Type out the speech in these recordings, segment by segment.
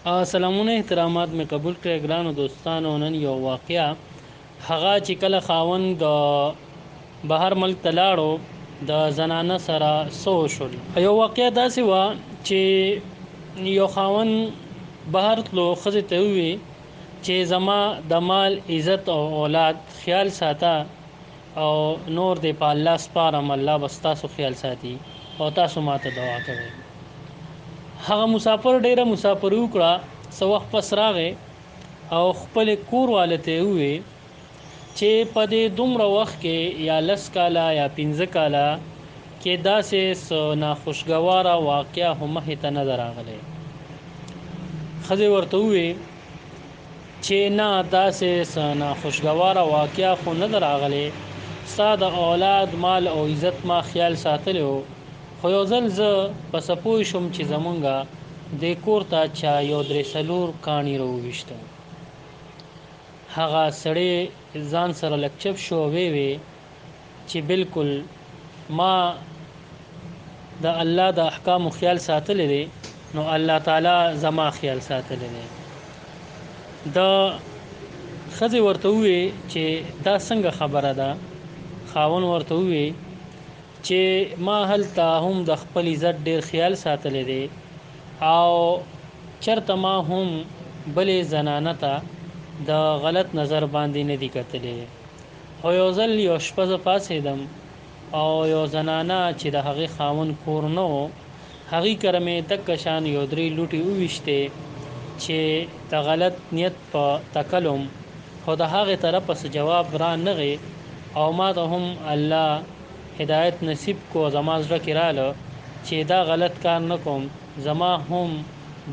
سلامونه احترامات مې قبول کړئ ګرانو دوستانو. نن یو واقعیا هغه چې کله خاوند د بهر ملک ته لاړو د زنانه سره څه وشول. یو واقعیا داسې وه چې یو خاوند بهر تلو، ښځې ته وویل چې زما د مال عزت او اولاد خیال ساته او نور دې په الله سپارم، الله به ستاسو خیال ساتي او تاسو ماته دعا کوئ. هغه مسافر ډیره مسافري وکړه، څه وخت پس راغی او خپل کور والو ته وویل چې په دې دومره وخت کې یا 10 کاله یا 15 کاله کې داسې ناخوشګواره واقعه هم مخې ته نه راغلی. ښځې ورته وویل چې نه، داسې ناخوشګواره واقعه خو نه راغلی، ستا د اولاد مال او عزت ما خیال ساتلی و، خو یو ځل زه پس پوه شوم چې زمونږه د کور ته چا یو 3-4 کاڼي راوویشته. هغه سړی ځان سره لږ چپ شو، وی چې بالکل ما د الله د احکامو خیال ساتلی دی، نو الله تعالی زما خیال ساتلی دی. د ښځې ورته ووی چې دا څنګه خبره ده. خاوند ورته ووی چې ما هلته هم د خپل عزت ډیر خیال ساتلی دی او چرته ما هم بلې زنانه ته د غلط نظر باندې نه دی کتلی. خو یو ځل یو شپه زه پاڅېدم او یو زنانه چې د هغې خاوند کور نه و، هغې کره مې دکه شان یو 3 لوټې وویشتې چې د غلط نیت په تکلم، خو د هغې طرف څه جواب را نغی او ما ته هم الله هدایت نصیب کو. زما زړه کې راله چې دا غلط کار نه کوم، زما هم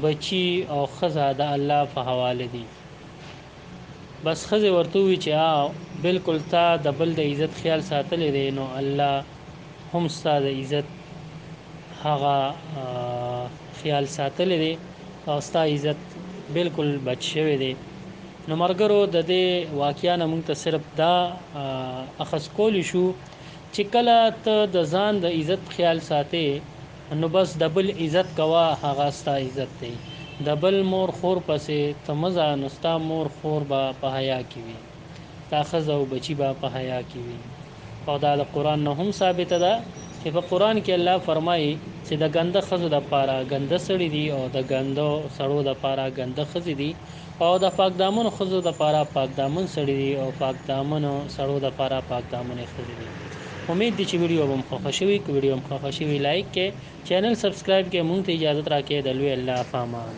بچی او ښځه د الله په حواله دي. بس ښځې ورته ووي چې بالکل تا د بل د عزت خیال ساتلی دی، نو الله هم ستا د عزت هغه خیال ساتلی دی او ستا عزت بالکل بچ شوی دی. نو مرګرو د دې واقعیا نه موږ ته صرف دا اخذ کولی شو چې کله ته د ځان د عزت خیال ساتې، نو بس د بل عزت کوه، هغه ستا عزت دی. د بل مور خور پسې ته مه ځه، نو ستا مور خور به په حیا کې وي، ستا ښځه او بچي به په حیا کې وي. او دا د قرآن نه هم ثابته ده چې په قرآن کې الله فرمایي چې د ګنده ښځو دپاره ګنده سړي دي او د ګنده سړو دپاره ګنده ښځې دي، او د پاک دامنو ښځو دپاره پاک دامن سړي دي او پاک دامنو سړو دپاره پاک دامنې ښځې دي. امید دی چې ویډیو به خوښه شوي. که ویډیو خوښه شوي لایک کې، چینل سبسکرایب کې، مونږ ته اجازه راکړئ. د لوی الله په امان.